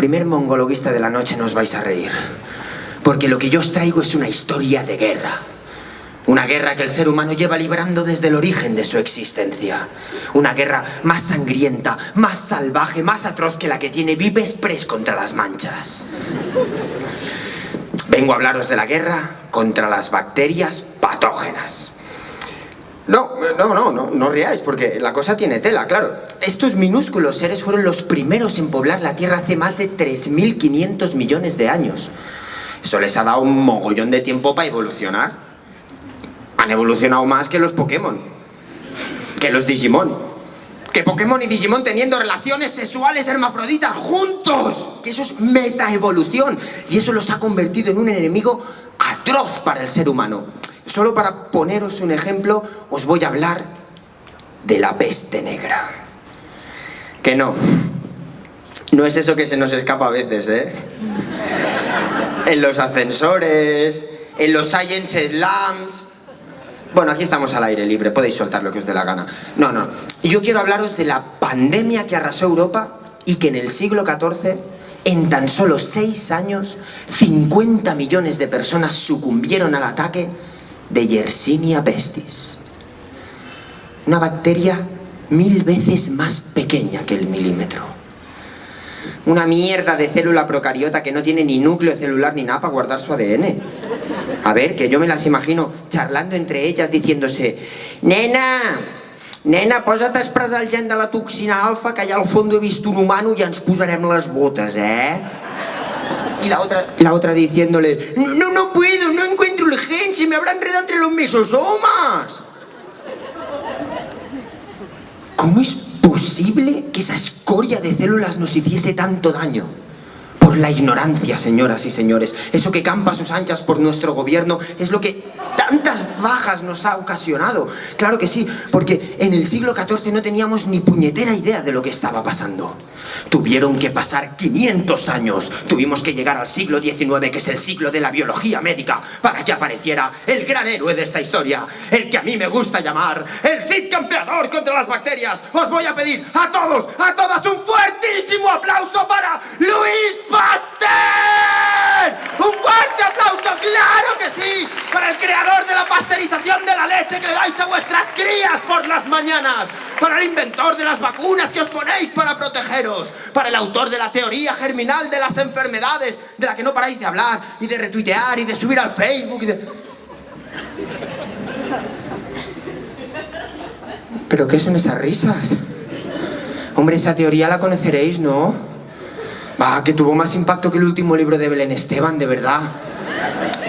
primer mongologuista de la noche no os vais a reír. Porque lo que yo os traigo es una historia de guerra. Una guerra que el ser humano lleva librando desde el origen de su existencia. Una guerra más sangrienta, más salvaje, más atroz que la que tiene Vive Express contra las manchas. Vengo a hablaros de la guerra contra las bacterias patógenas. No riáis, porque la cosa tiene tela, claro. Estos minúsculos seres fueron los primeros en poblar la Tierra hace más de 3.500 millones de años. Eso les ha dado un mogollón de tiempo para evolucionar. Han evolucionado más que los Pokémon, que los Digimon. Que Pokémon y Digimon teniendo relaciones sexuales hermafroditas juntos. Que eso es metaevolución. Y eso los ha convertido en un enemigo atroz para el ser humano. Solo para poneros un ejemplo, os voy a hablar de la peste negra. Que no es eso que se nos escapa a veces, ¿eh? En los ascensores, en los Science Slams. Bueno, aquí estamos al aire libre, podéis soltar lo que os dé la gana. No. Yo quiero hablaros de la pandemia que arrasó Europa y que en el siglo XIV, en tan solo 6 años, 50 millones de personas sucumbieron al ataque de Yersinia pestis. Una bacteria 1000 veces más pequeña que el milímetro. Una mierda de célula procariota que no tiene ni núcleo celular ni nada para guardar su ADN. A ver, que yo me las imagino charlando entre ellas diciéndose: Nena, posa't a expressar el gen de la toxina alfa, que allà al fondo he vist un humano i ens posarem les botes, ¿eh? Y la otra diciéndole: No puedo, no encuentro el gen, se me habrá enredado entre los mesosomas. ¿Cómo es posible que esa escoria de células nos hiciese tanto daño? Por la ignorancia, señoras y señores. Eso que campa a sus anchas por nuestro gobierno es lo que tantas bajas nos ha ocasionado. Claro que sí, porque en el siglo XIV no teníamos ni puñetera idea de lo que estaba pasando. Tuvieron que pasar 500 años. Tuvimos que llegar al siglo XIX, que es el siglo de la biología médica, para que apareciera el gran héroe de esta historia, el que a mí me gusta llamar el Cid campeador contra las bacterias. Os voy a pedir a todos, a todas, un fuertísimo aplauso para Luis Pasteur. ¡Un fuerte aplauso, claro que sí! Para el creador de la pasteurización de la leche que le dais a vuestras crías por las mañanas. Para el inventor de las vacunas que os ponéis para protegeros. Para el autor de la teoría germinal de las enfermedades, de la que no paráis de hablar y de retuitear y de subir al Facebook y de... ¿Pero qué son esas risas? Hombre, esa teoría la conoceréis, ¿no? Que tuvo más impacto que el último libro de Belén Esteban, de verdad.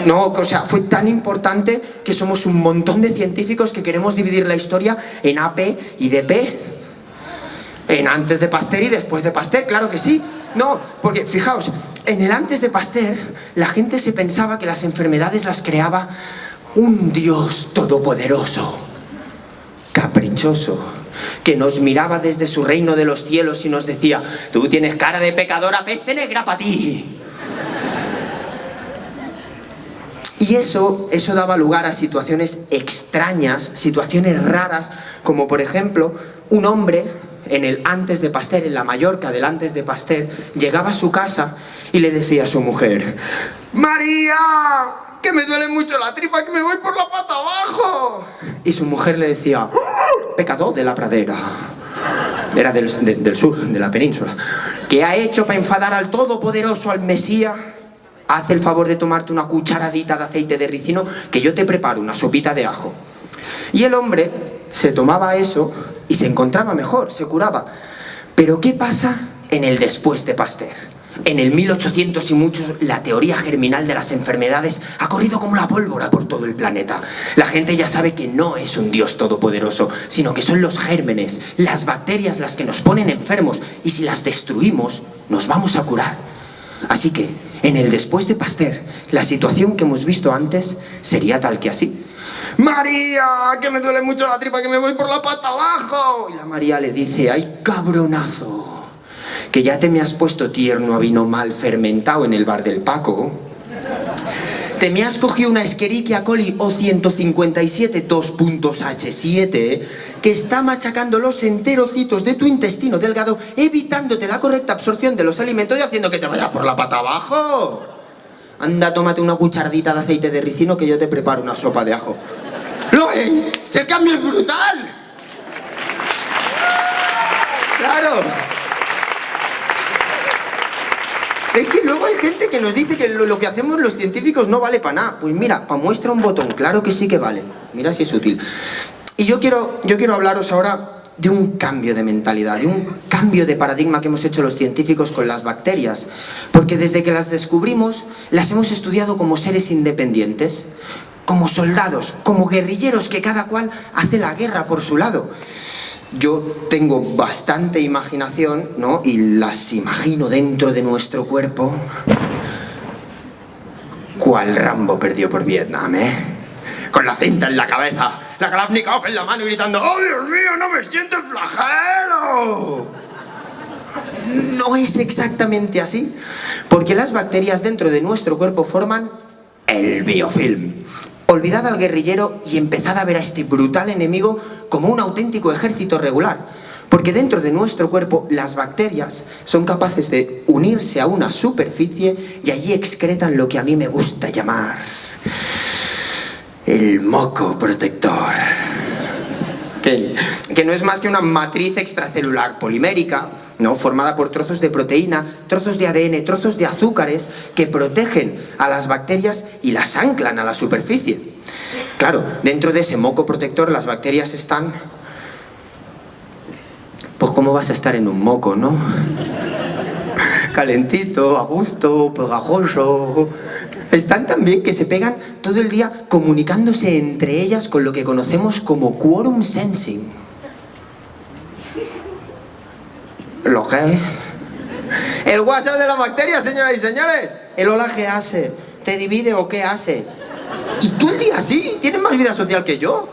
No, o sea, fue tan importante que somos un montón de científicos que queremos dividir la historia en AP y DP. En antes de Pasteur y después de Pasteur, claro que sí. No, porque fijaos, en el antes de Pasteur la gente se pensaba que las enfermedades las creaba un Dios todopoderoso, caprichoso, que nos miraba desde su reino de los cielos y nos decía: tú tienes cara de pecadora, peste negra para ti. Y eso daba lugar a situaciones extrañas, situaciones raras, como por ejemplo, un hombre en el antes de Pasteur, en la Mallorca del antes de Pasteur, llegaba a su casa y le decía a su mujer: María, que me duele mucho la tripa, que me voy por la pata abajo. Y su mujer le decía: pecador de la pradera. Era del sur, de la península. ¿Qué ha hecho para enfadar al todopoderoso, al Mesías? Haz el favor de tomarte una cucharadita de aceite de ricino, que yo te preparo una sopita de ajo. Y el hombre se tomaba eso y se encontraba mejor, se curaba. Pero ¿qué pasa en el después de Pasteur? En el 1800 y muchos, la teoría germinal de las enfermedades ha corrido como la pólvora por todo el planeta. La gente ya sabe que no es un Dios todopoderoso, sino que son los gérmenes, las bacterias las que nos ponen enfermos, y si las destruimos, nos vamos a curar. Así que, en el después de Pasteur, la situación que hemos visto antes sería tal que así: María, que me duele mucho la tripa, que me voy por la pata abajo. Y la María le dice: ay, cabronazo, que ya te me has puesto tierno a vino mal fermentado en el bar del Paco. Te me has cogido una Escherichia coli O157 2.H7 que está machacando los enterocitos de tu intestino delgado, evitándote la correcta absorción de los alimentos y haciendo que te vayas por la pata abajo. Anda, tómate una cucharadita de aceite de ricino que yo te preparo una sopa de ajo. ¿Lo veis? ¡El cambio es brutal! ¡Claro! Es que luego hay gente que nos dice que lo que hacemos los científicos no vale para nada. Pues mira, para muestra un botón, claro que sí que vale. Mira si es útil. Y yo quiero hablaros ahora de un cambio de mentalidad, de un cambio de paradigma que hemos hecho los científicos con las bacterias. Porque desde que las descubrimos, las hemos estudiado como seres independientes, como soldados, como guerrilleros que cada cual hace la guerra por su lado. Yo tengo bastante imaginación, ¿no? Y las imagino dentro de nuestro cuerpo. ¿Cuál Rambo perdió por Vietnam, Con la cinta en la cabeza, la Kalashnikov en la mano y gritando: ¡oh, Dios mío, no me siento el flagelo! No es exactamente así, porque las bacterias dentro de nuestro cuerpo forman el biofilm. Olvidad al guerrillero y empezad a ver a este brutal enemigo como un auténtico ejército regular. Porque dentro de nuestro cuerpo las bacterias son capaces de unirse a una superficie y allí excretan lo que a mí me gusta llamar el moco protector. Que no es más que una matriz extracelular polimérica, ¿no? Formada por trozos de proteína, trozos de ADN, trozos de azúcares que protegen a las bacterias y las anclan a la superficie. Claro, dentro de ese moco protector las bacterias están... Pues ¿cómo vas a estar en un moco, no? Calentito, a gusto, pegajoso... Están tan bien que se pegan todo el día comunicándose entre ellas con lo que conocemos como quorum sensing. ¿Lo qué? El WhatsApp de la bacteria, señoras y señores. El hola, ¿qué hace? ¿Te divide o qué hace? Y tú el día así, tienes más vida social que yo.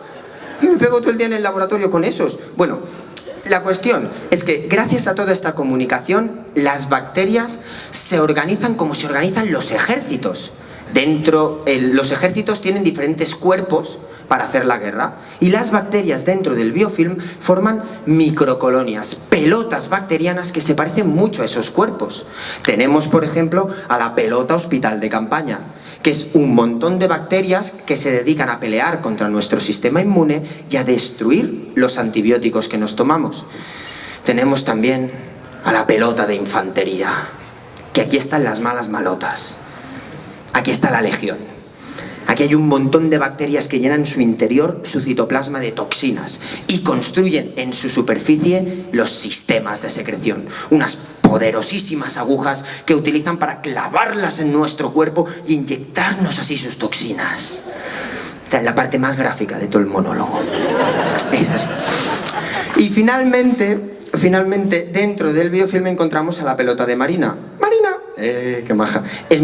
¿Qué me pego todo el día en el laboratorio con esos? Bueno, la cuestión es que gracias a toda esta comunicación, las bacterias se organizan como se organizan los ejércitos. Los ejércitos tienen diferentes cuerpos para hacer la guerra y las bacterias dentro del biofilm forman microcolonias, pelotas bacterianas que se parecen mucho a esos cuerpos. Tenemos, por ejemplo, a la pelota hospital de campaña, que es un montón de bacterias que se dedican a pelear contra nuestro sistema inmune y a destruir los antibióticos que nos tomamos. Tenemos también a la pelota de infantería, que aquí están las malas malotas. Aquí está la legión. Aquí hay un montón de bacterias que llenan su interior, su citoplasma, de toxinas y construyen en su superficie los sistemas de secreción. Unas poderosísimas agujas que utilizan para clavarlas en nuestro cuerpo y inyectarnos así sus toxinas. Esta es la parte más gráfica de todo el monólogo. Y finalmente, dentro del biofilm encontramos a la pelota de Marina. ¡Marina! ¡Qué maja! Es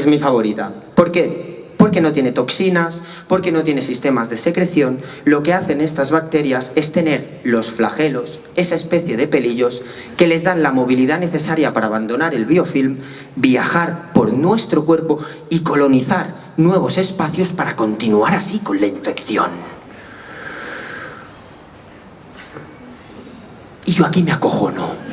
mi favorita. ¿Por qué? Porque no tiene toxinas, porque no tiene sistemas de secreción. Lo que hacen estas bacterias es tener los flagelos, esa especie de pelillos, que les dan la movilidad necesaria para abandonar el biofilm, viajar por nuestro cuerpo y colonizar nuevos espacios para continuar así con la infección. Y yo aquí me acojono.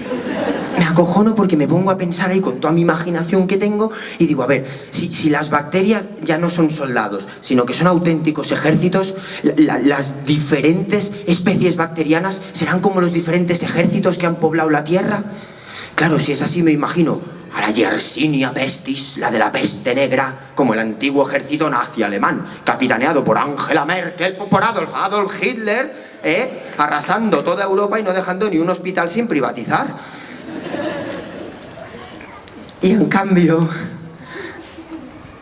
Me acojono porque me pongo a pensar ahí con toda mi imaginación que tengo y digo, a ver, si las bacterias ya no son soldados, sino que son auténticos ejércitos, las diferentes especies bacterianas serán como los diferentes ejércitos que han poblado la Tierra. Claro, si es así me imagino a la Yersinia pestis, la de la peste negra, como el antiguo ejército nazi alemán, capitaneado por Angela Merkel, por Adolf Hitler, arrasando toda Europa y no dejando ni un hospital sin privatizar. Y en cambio,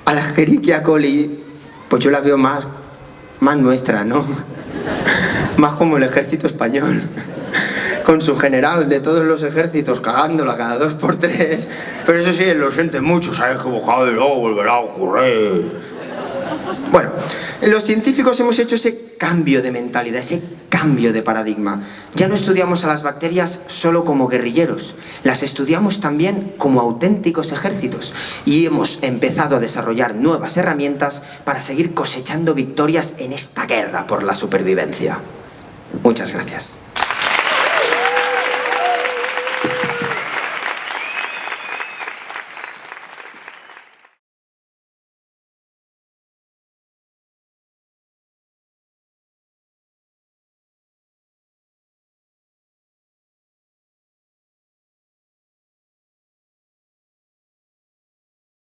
a la Escherichia coli, pues yo la veo más nuestra, ¿no? Más como el ejército español, con su general de todos los ejércitos cagándola cada 2 por 3. Pero eso sí, lo siente mucho, sabes que bojado y luego volverá a ocurrir. Bueno, los científicos hemos hecho ese cambio de mentalidad, ese cambio de paradigma. Ya no estudiamos a las bacterias solo como guerrilleros, las estudiamos también como auténticos ejércitos y hemos empezado a desarrollar nuevas herramientas para seguir cosechando victorias en esta guerra por la supervivencia. Muchas gracias.